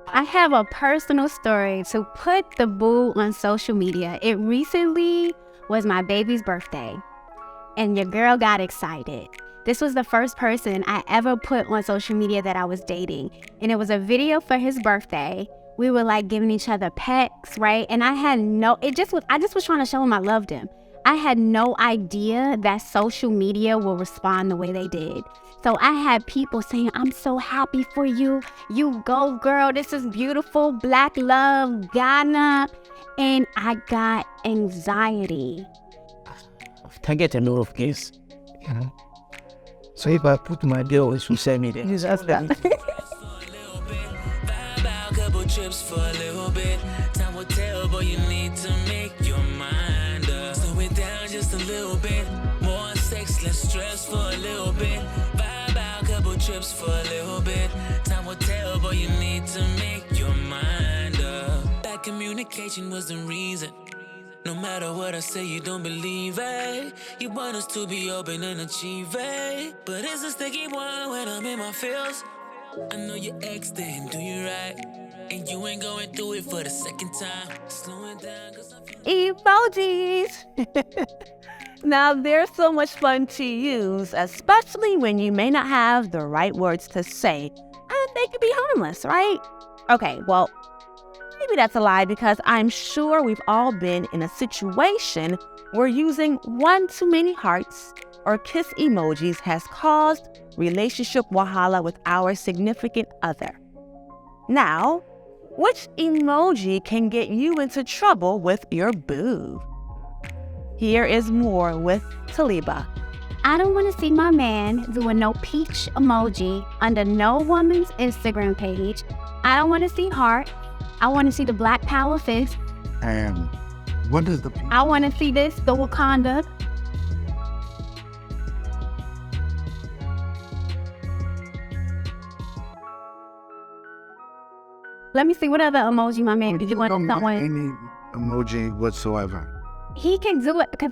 I have a personal story to put the boo on social media. It recently was my baby's birthday, and your girl got excited. This was the first person I ever put on social media that I was dating, and it was a video for his birthday. We were like giving each other pecks, right? And I just was trying to show him I loved him. I had no idea that social media will respond the way they did. So I had people saying, I'm so happy for you. You go, girl. This is beautiful. Black love, Ghana. And I got anxiety. Can get a lot of kids. So if I put my deal, she send me there. Just that. Trips for a little bit. Time will tell, but you need to make your mind up. Slow it down just a little bit. More sex, less stress for a little bit. Vibe out, couple trips for a little bit. Time will tell, but you need to make your mind up. Bad communication was the reason. No matter what I say, you don't believe it. You want us to be open and achieve it. But it's a sticky one when I'm in my feels. I know your ex didn't do you right. And you ain't going through it for the second time. Slowing down cause I'm Emojis. Now, they're so much fun to use, especially when you may not have the right words to say. And they can be harmless, right? Okay, well, maybe that's a lie because I'm sure we've all been in a situation where using one too many hearts or kiss emojis has caused relationship wahala with our significant other. Now, which emoji can get you into trouble with your boo? Here is more with Taliba. I don't want to see my man doing no peach emoji under no woman's Instagram page. I don't want to see heart. I want to see the Black Power fist. And what does the I want to see the Wakanda. Let me see what other emoji my man. you don't want any emoji whatsoever? He can do it because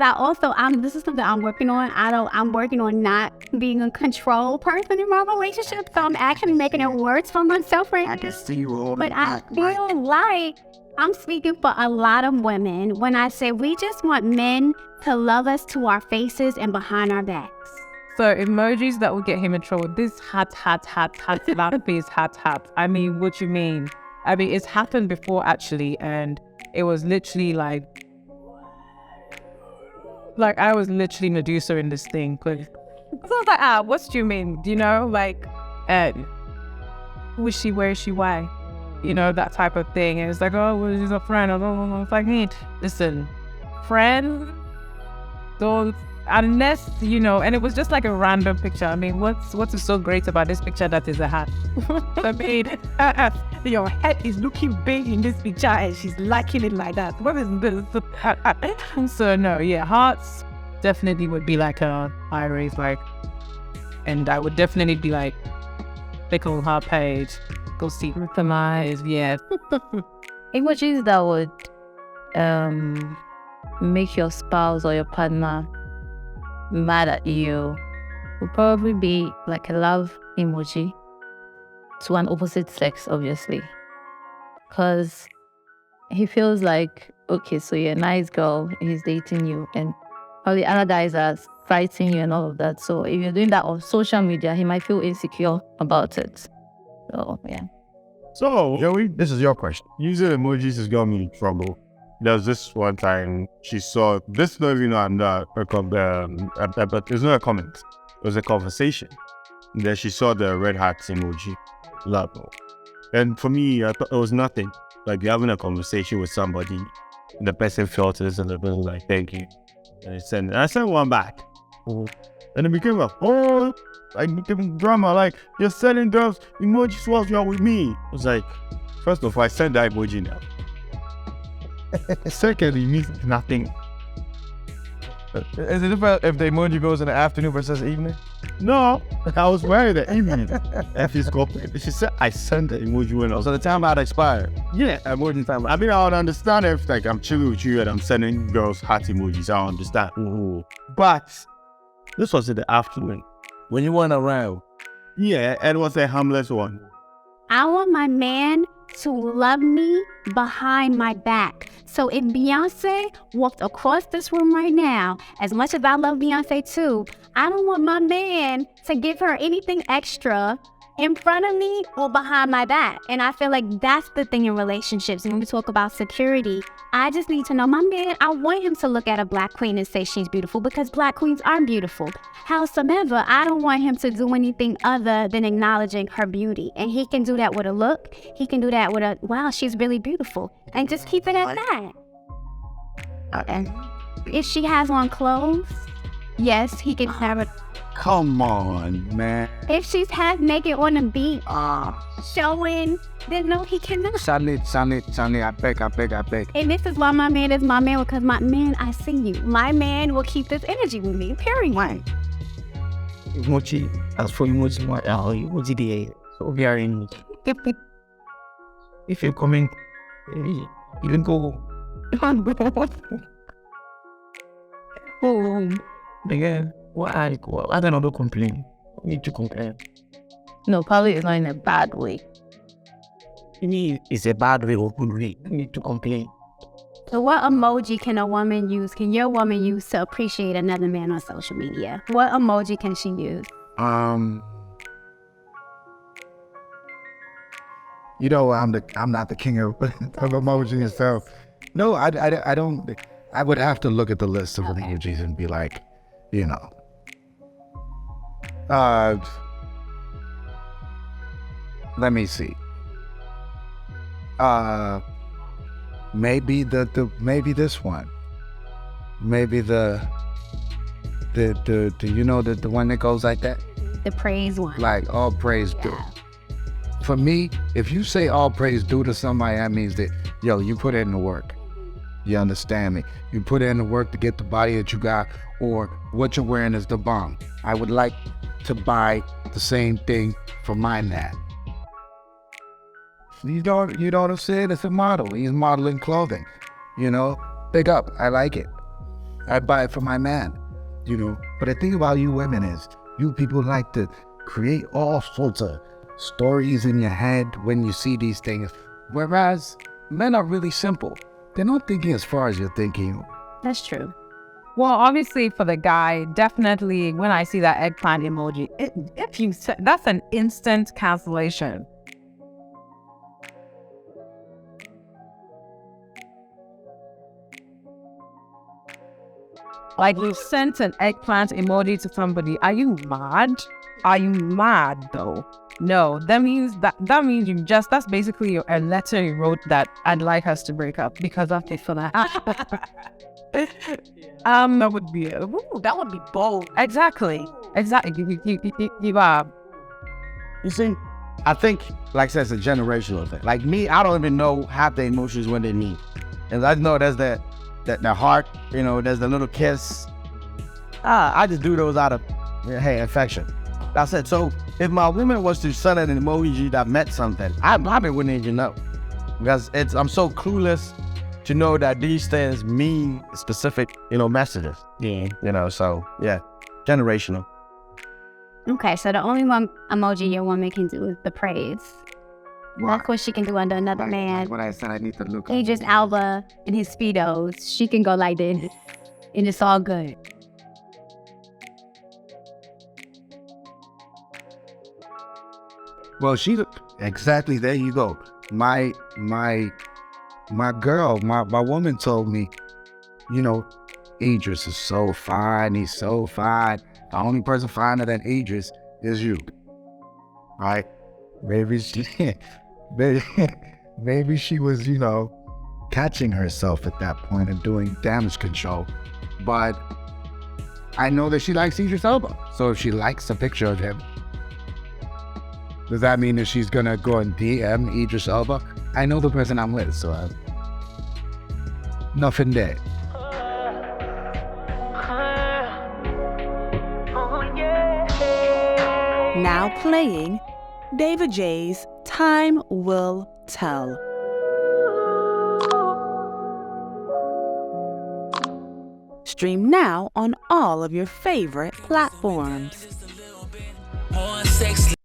this is something I'm working on. I'm working on not being a control person in my relationship. So I'm actually making it worse for myself right now. I can see you all. But I feel like I'm speaking for a lot of women when I say we just want men to love us to our faces and behind our backs. So emojis that will get him in trouble. This hat, that face, hat. I mean, what you mean? I mean, it's happened before actually, and it was literally like I was literally Medusa in this thing. Cause I was like, what do you mean? You know, like, who is she? Where is she? Why? You know, that type of thing. And it's like, oh, well, she's a friend. I don't know. It's like, hey, listen, friend, don't. Unless, you know, and it was just like a random picture. I mean, what's so great about this picture that is a hat? I mean, your head is looking big in this picture and she's liking it like that. What is this? So no, yeah, hearts definitely would be like a iris, like, and I would definitely be like, click on her page, go see her eyes, yeah. Emojis that would make your spouse or your partner mad at you would probably be like a love emoji to an opposite sex, obviously, because he feels like, okay, so you're a nice girl, he's dating you, and probably other guys are fighting you and all of that. So if you're doing that on social media, he might feel insecure about it. So yeah. So Joey, this is your question. Using emojis has got me in trouble. There was this one time she saw this, not even but it's not a comment. It was a conversation. And then she saw the red heart emoji. And for me, I thought it was nothing. Like you're having a conversation with somebody, and the person felt it, and the person was like, "Thank you," and I sent one back. And it became became drama. Like you're sending those emojis whilst you're with me. I was like, first of all, I sent that emoji now. Secondly, it means nothing. Is it different if the emoji goes in the afternoon versus evening? No, I was wearing the evening. She said I sent the emoji when I was. So the time had expired. Yeah, emoji time. I mean, I would understand if like I'm chilling with you and I'm sending girls heart emojis. I understand. Ooh. But this was in the afternoon. When you weren't around. Yeah, and it was a harmless one. I want my man to love me behind my back. So if Beyonce walked across this room right now, as much as I love Beyonce too, I don't want my man to give her anything extra in front of me or behind my back. And I feel like that's the thing in relationships. When we talk about security, I just need to know my man, I want him to look at a black queen and say she's beautiful, because black queens are beautiful. Howsoever, I don't want him to do anything other than acknowledging her beauty. And he can do that with a look. He can do that with a, wow, she's really beautiful. And just keep it at that. Okay. If she has on clothes, yes, he can have it. Come on, man. If she's half naked on the beach, showing, then no, he cannot. Sally, I beg. And this is why my man is my man, because my man, I see you. My man will keep this energy with me, period. Why? Emoji, as for emoji, emoji the so we are in. If you're coming, you can go. Oh, again. Why? I don't know, complain. You need to complain. No, probably it's not in a bad way. It's a bad way or good way. You need to complain. So what emoji can a woman use, can your woman use to appreciate another man on social media? What emoji can she use? You know, I'm not the king of emojis, so no, I don't. I would have to look at the list of emojis and be like, you know. Let me see. Maybe maybe this one. Maybe the you know the one that goes like that? The praise one. Like all praise due. For me, if you say all praise due to somebody, that means that, yo, you put in the work. You understand me? You put in the work to get the body that you got, or what you're wearing is the bomb. I would like to buy the same thing for my man. You know what I'm saying? It's a model. He's modeling clothing. You know, big up. I like it. I'd buy it for my man. You know, but the thing about you women is, you people like to create all sorts of stories in your head when you see these things, whereas men are really simple. They're not thinking as far as you're thinking. That's true. Well, obviously for the guy, definitely when I see that eggplant emoji, that's an instant cancellation. Like, you sent an eggplant emoji to somebody. Are you mad? Are you mad though? No, that means that's basically a letter you wrote that I'd like us to break up because of this for that. That would be bold. Exactly. You see, I think, like I said, it's a generational thing. Like me, I don't even know half the emotions when they need. And I know there's that heart, you know, there's the little kiss. I just do those out of, hey, affection. That's it. So if my woman was to send an emoji that meant something, I probably wouldn't even know. Because I'm so clueless to know that these things mean specific, you know, messages. Yeah. You know, so yeah, generational. Okay, so the only one emoji your woman can do is the praise. That's what she can do under another man. What I said, I need to look up. Idris Elba in his Speedos, she can go like this, and it's all good. Well, exactly, there you go. My girl, my woman told me, you know, Idris is so fine, he's so fine. The only person finer than Idris is you. Right? Maybe she was, you know, catching herself at that point and doing damage control. But I know that she likes Idris Elba. So if she likes a picture of him, does that mean that she's gonna go and DM Idris Elba? I know the person I'm with, so nothing there. Now playing David J's Time Will Tell. Stream now on all of your favorite platforms. More sex.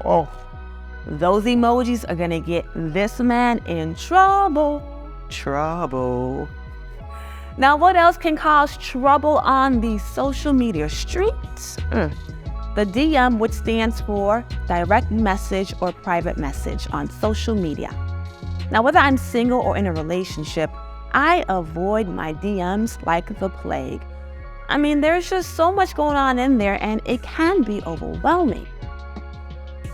Oh, Those emojis are gonna get this man in trouble. Trouble. Now, what else can cause trouble on the social media streets? The DM, which stands for direct message or private message on social media. Now, whether I'm single or in a relationship, I avoid my DMs like the plague. I mean, there's just so much going on in there and it can be overwhelming.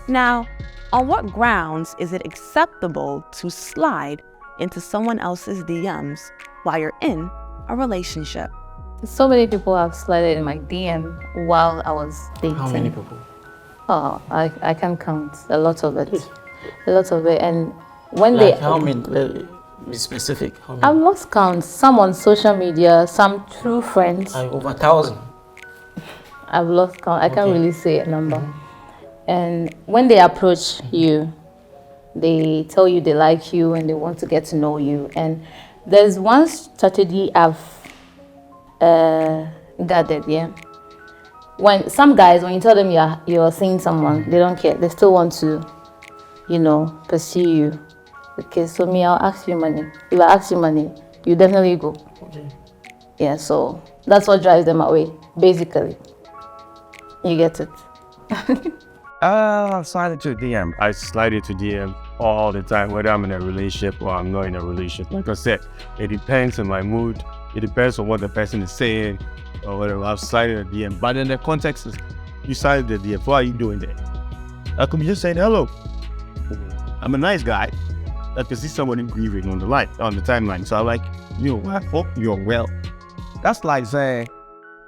Now, on what grounds is it acceptable to slide into someone else's DMs while you're in a relationship? So many people have slided in my DM while I was dating. How many people? Oh, I can count a lot of it. A lot of it. And when Like how many? Be specific. How many? I've lost count. Some on social media, some true friends. Over 1,000. I've lost count. I can't Okay. really say a number. And when they approach you, they tell you they like you and they want to get to know you. And there's one strategy I've gathered, yeah. When some guys, when you tell them you're seeing someone, they don't care. They still want to, pursue you. Okay, so me, I'll ask you money. If I ask you money, you definitely go. Okay. Yeah, so that's what drives them away, basically. You get it. I've slided to a DM. I slide into DM all the time, whether I'm in a relationship or I'm not in a relationship. Like I said, it depends on my mood. It depends on what the person is saying or whatever. I've slided a DM. But in the context is, you slided the DM. What are you doing there? I could be just saying hello. I'm a nice guy. I can see someone grieving on the timeline. So I'm like, I hope you're well. That's like saying,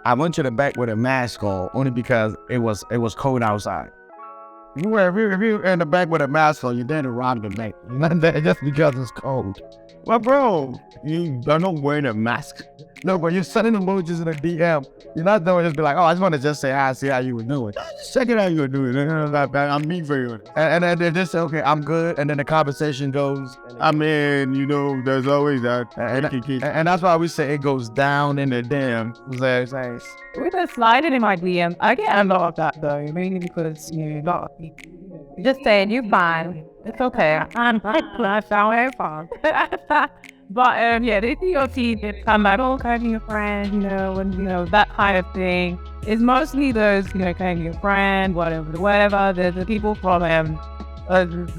I went to the bank with a mask on only because it was cold outside. If you're in the bank with a mask on, you're there to rob the bank. Not that just because it's cold. Well, bro, you are not wearing a mask. No, but you're sending emojis in a DM. You're not doing just be like, oh, I just want to just say hi, see how you were doing. Just check it out, you're doing. I'm being very honest. And then they just say, okay, I'm good. And then the conversation goes. I mean, there's always that. And that's why we say it goes down in the DM. With a sliding in my DM, I get a lot of that though, mainly because a lot of people just saying you're fine, it's okay. I'm fine. But yeah, they see your teeth, it's kind of like, oh, kind of your friend, and that kind of thing. It's mostly those, kind of your friend, whatever. There's the people from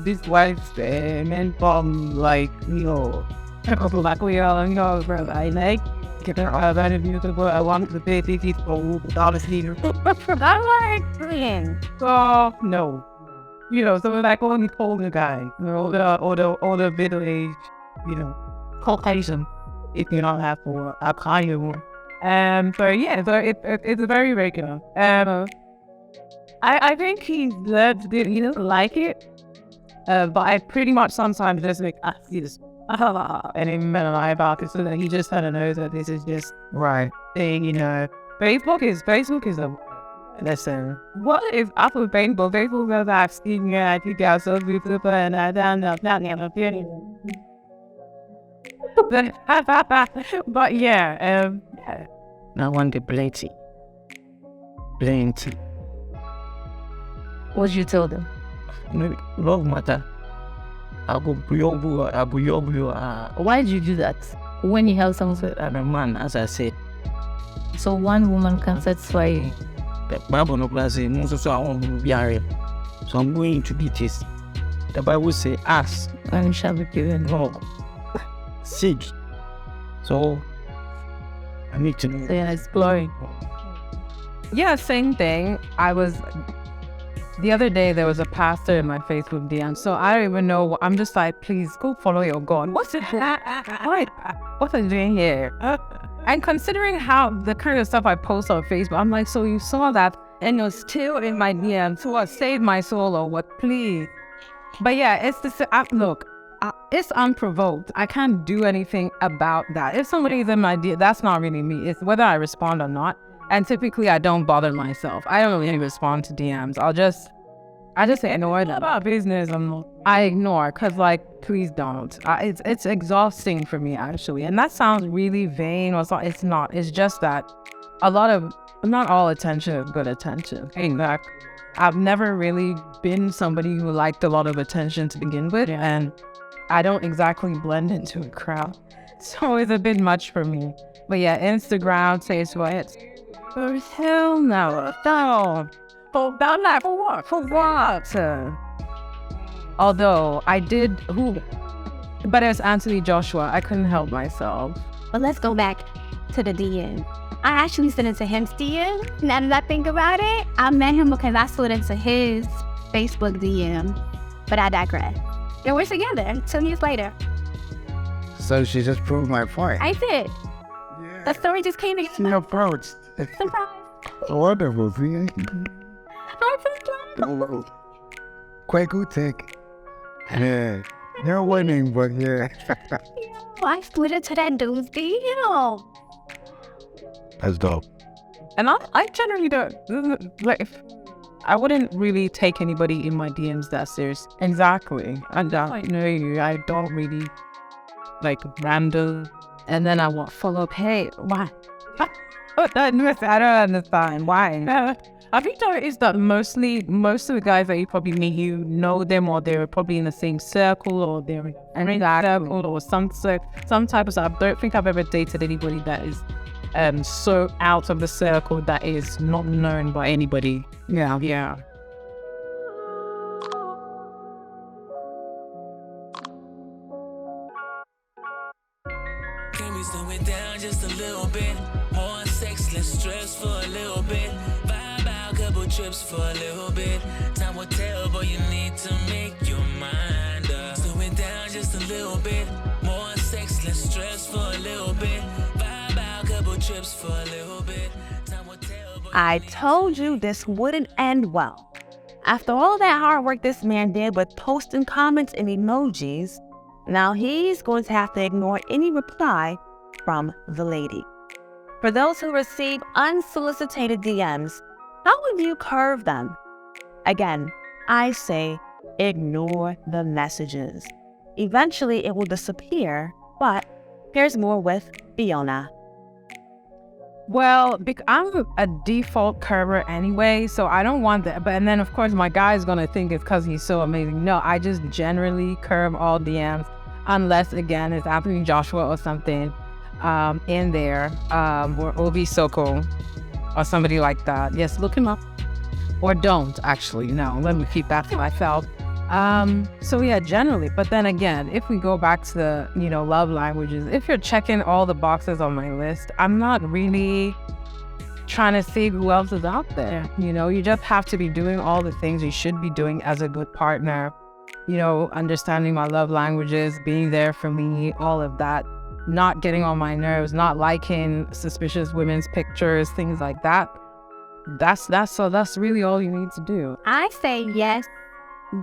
this wife men from people like we are, bro. I like. Very beautiful. I want to pay tickets for honestly. I'm like, so no. So we're like only older guys, older middle-aged, Caucasian, if you don't have for a higher one. So yeah, so it's very regular. I think he doesn't like it, but I pretty much sometimes just like ask this. And even lie about it so that he just kind of knows that this is just Right. thing, Facebook is a listen. What is up with Facebook? Facebook goes, I've seen you, I think you're so beautiful, and I don't know, not feeling. But yeah, Now one the plenty. What did you tell them? Love matter. I go buyobu. Why did you do that? When you have someone, I'm a man, as I said. so one woman can satisfy you. The Bible no class say most of our own be married. So I'm going to be this. The Bible say ask And you shall be given. knock, seek. So I need to know. So you're exploring. yeah, same thing. The other day there was a pastor in my Facebook DM, so I don't even know. I'm just like, please go follow your God. What's it? What are you doing here? And considering how the kind of stuff I post on Facebook, I'm like, so you saw that and you're still in my DM. So what? Save my soul or what? Please. But yeah, it's it's unprovoked. I can't do anything about that. If somebody's in my DM, that's not really me. It's whether I respond or not. And typically I don't bother myself. I don't really respond to DMs. I just ignore them. About business, I ignore because please don't. It's exhausting for me actually. And that sounds really vain or something. It's not. It's just that not all attention is good attention. Exactly. I've never really been somebody who liked a lot of attention to begin with, and I don't exactly blend into a crowd. So it's a bit much for me. But yeah, Instagram, Facebook, oh, hell no. No. For what? For what? Although I did, but it was Anthony Joshua. I couldn't help myself. But let's go back to the DM. I actually slid into his DM. Now that I think about it, I met him because I slid into his Facebook DM. But I digress. And we're together 2 years later. So she just proved my point. I did. Yeah. The story just came She together. approached. Surprise. Wonderful, see? Kwaku tick. Yeah. You're winning, but yeah. Oh, I slid into that dude's DM. That's dope. And I generally don't, like, I wouldn't really take anybody in my DMs that serious. Exactly. I don't know you. I don't really, like, random. And then I want follow-up. Hey, why? I don't understand. Why? I think that is that most of the guys that you probably meet, you know them, or they're probably in the same circle, or they're in a circle, or some type of stuff. I don't think I've ever dated anybody that is so out of the circle that is not known by anybody. Yeah. Can we slow it down just a little bit? More sex, less stress for a little bit. Vibe out, couple trips for a little bit. Time will tell, but you need to make your mind up. Slow it down just a little bit. More sex, less stress for a little bit. Vibe out, couple trips for a little bit. Time will tell, but I told you this wouldn't end well. After all that hard work this man did with posting comments and emojis, now he's going to have to ignore any reply from the lady. For those who receive unsolicited DMs, how would you curve them? Again, I say ignore the messages. Eventually it will disappear, but here's more with Fiona. Well, I'm a default curver anyway, so I don't want that. But and then of course my guy is gonna think it's because he's so amazing. No, I just generally curve all DMs, unless again it's Anthony Joshua or something in there, or Obi Soko or somebody like that. Yes, look him up. Or don't actually. No, let me keep that to myself. So yeah, generally. But then again, if we go back to the, love languages, if you're checking all the boxes on my list, I'm not really trying to see who else is out there. You just have to be doing all the things you should be doing as a good partner. Understanding my love languages, being there for me, all of that, not getting on my nerves, not liking suspicious women's pictures, things like that. That's really all you need to do. I say yes,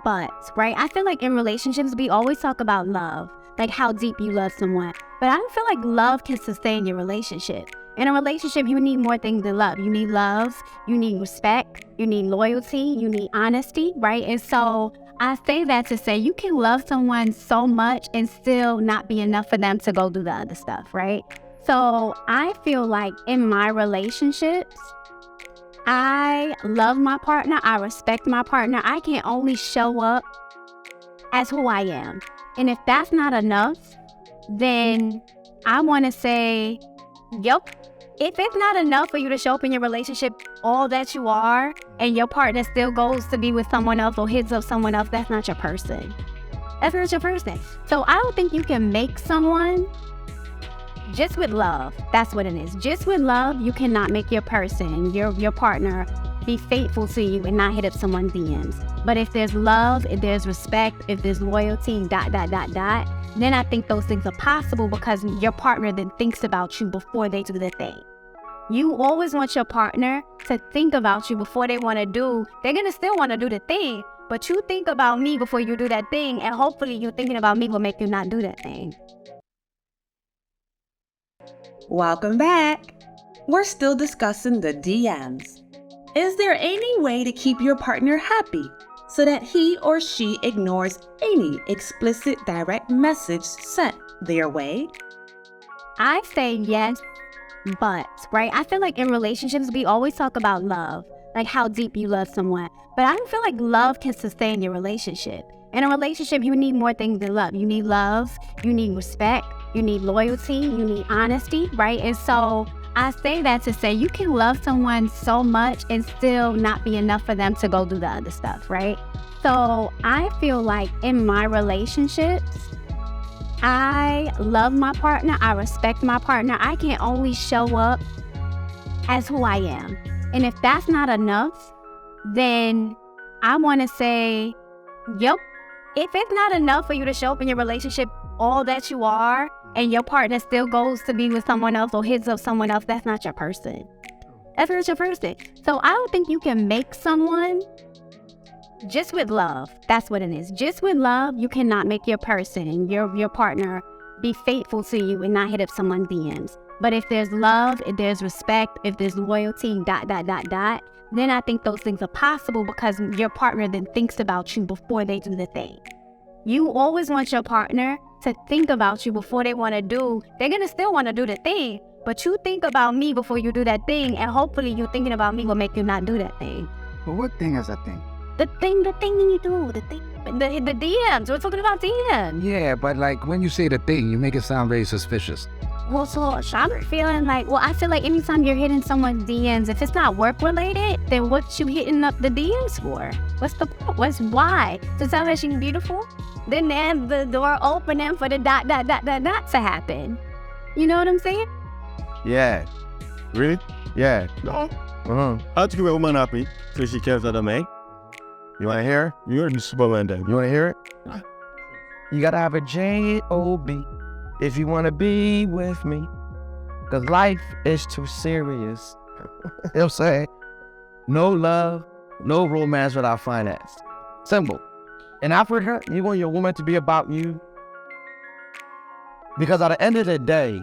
but, right? I feel like in relationships, we always talk about love, like how deep you love someone. But I don't feel like love can sustain your relationship. In a relationship, you need more things than love. You need love, you need respect, you need loyalty, you need honesty, right? And so I say that to say you can love someone so much and still not be enough for them to go do the other stuff, right? So I feel like in my relationships, I love my partner, I respect my partner. I can only show up as who I am. And if that's not enough, then I want to say, yep. If it's not enough for you to show up in your relationship all that you are, and your partner still goes to be with someone else or hits up someone else, that's not your person. That's not your person. So I don't think you can make someone just with love. That's what it is. Just with love, you cannot make your person, your partner, be faithful to you and not hit up someone's DMs. But if there's love, if there's respect, if there's loyalty, then I think those things are possible because your partner then thinks about you before they do the thing. You always want your partner to think about you before they're going to still want to do the thing, but you think about me before you do that thing, and hopefully you thinking about me will make you not do that thing. Welcome back. We're still discussing the DMs. Is there any way to keep your partner happy so that he or she ignores any explicit direct message sent their way? I say yes, but, right? I feel like in relationships, we always talk about love, like how deep you love someone. But I don't feel like love can sustain your relationship. In a relationship, you need more things than love. You need love, you need respect, you need loyalty, you need honesty, right? And so I say that to say you can love someone so much and still not be enough for them to go do the other stuff, right? So I feel like in my relationships, I love my partner, I respect my partner. I can only show up as who I am. And if that's not enough, then I want to say, yep, if it's not enough for you to show up in your relationship all that you are, and your partner still goes to be with someone else or hits up someone else, that's not your person. That's not your person. So I don't think you can make someone just with love. That's what it is. Just with love, you cannot make your person, your partner, be faithful to you and not hit up someone's DMs. But if there's love, if there's respect, if there's loyalty, then I think those things are possible because your partner then thinks about you before they do the thing. You always want your partner to think about you before they want to do. They're going to still want to do the thing, but you think about me before you do that thing, and hopefully you thinking about me will make you not do that thing. But what thing is that thing? The thing you do, the DMs. We're talking about DMs. Yeah, but like when you say the thing, you make it sound very suspicious. Well, so I'm feeling like, I feel like anytime you're hitting someone's DMs, if it's not work related, then what you hitting up the DMs for? What's the point? Why? To tell her she's beautiful? Then there's the door opening for the ... to happen. You know what I'm saying? Yeah. Really? Yeah. No. Uh-huh. How to keep a woman happy so she cares about a man? You want to hear it? You're the Superman then. You want to hear it? You got to have a J-O-B if you want to be with me. Because life is too serious. He'll say, no love, no romance without finance. Simple. In Africa, you want your woman to be about you. Because at the end of the day,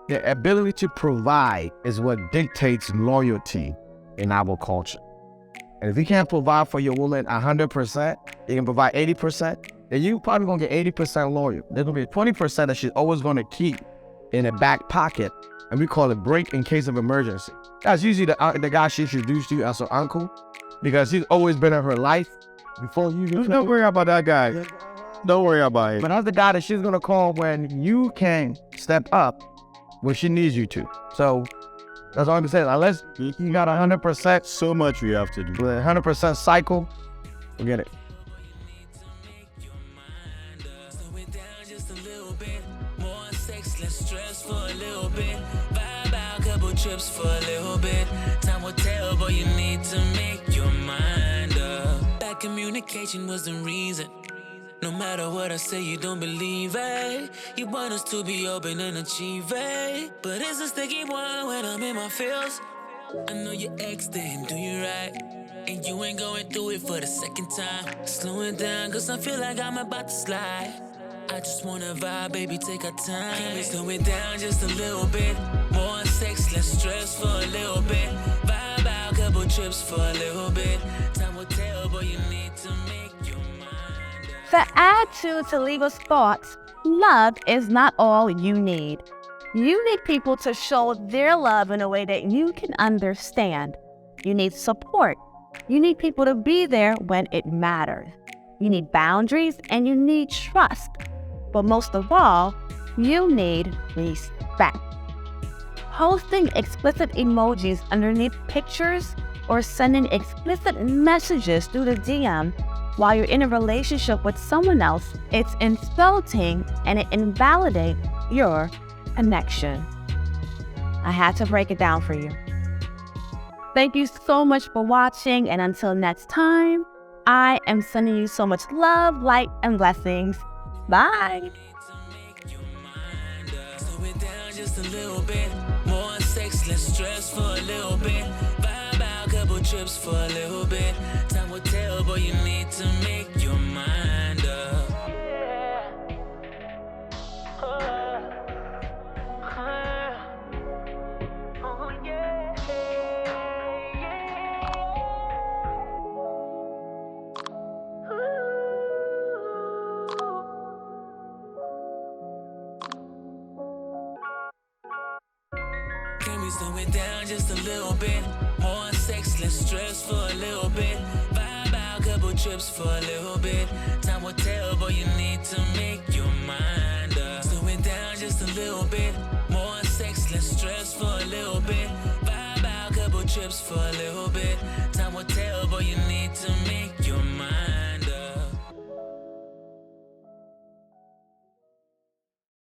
the ability to provide is what dictates loyalty in our culture. And if you can't provide for your woman 100%, you can provide 80%, then you probably gonna get 80% loyal. There's gonna be 20% that she's always gonna keep in the back pocket, and we call it break in case of emergency. That's usually the guy she introduced you as her uncle, because he's always been in her life before you. Don't worry about that guy. Don't worry about it. But that's the guy that she's gonna call when you can step up when she needs you to. So that's all I'm saying. Unless you got 100%, So much we have to do. 100% cycle, forget it. Slow it down just a little bit. More sex, less stress for a little bit. Vibe out, couple trips for a little bit. Time will tell, but you need to make your mind up. Bad communication was the reason. No matter what I say, you don't believe it. You want us to be open and achieve it. But it's a sticky one when I'm in my feels. I know your ex didn't do you right, and you ain't going through it for the second time. Slow it down, cause I feel like I'm about to slide. I just wanna vibe, baby, take our time. Can we slow it down just a little bit? More sex, less stress for a little bit. Vibe out, couple trips for a little bit. Time will tell, but you need to make your mind up. To add to Taliba's thoughts, love is not all you need. You need people to show their love in a way that you can understand. You need support. You need people to be there when it matters. You need boundaries and you need trust. But most of all, you need respect. Posting explicit emojis underneath pictures or sending explicit messages through the DM while you're in a relationship with someone else, it's insulting and it invalidates your connection. I had to break it down for you. Thank you so much for watching, and until next time, I am sending you so much love, light, and blessings. Bye. Slow it down just a little bit. More sex, less stress for a little bit. Vibe out, couple trips for a little bit. Time will tell, but you need to make your mind up. Can slow it down just a little bit. More sex, less stress for a little bit. Vibe out, couple trips for a little bit. Time will tell, but you need to make your mind up. Slow it down just a little bit. More sex, less stress for a little bit. Vibe out, couple trips for a little bit. Time will tell, but you need to make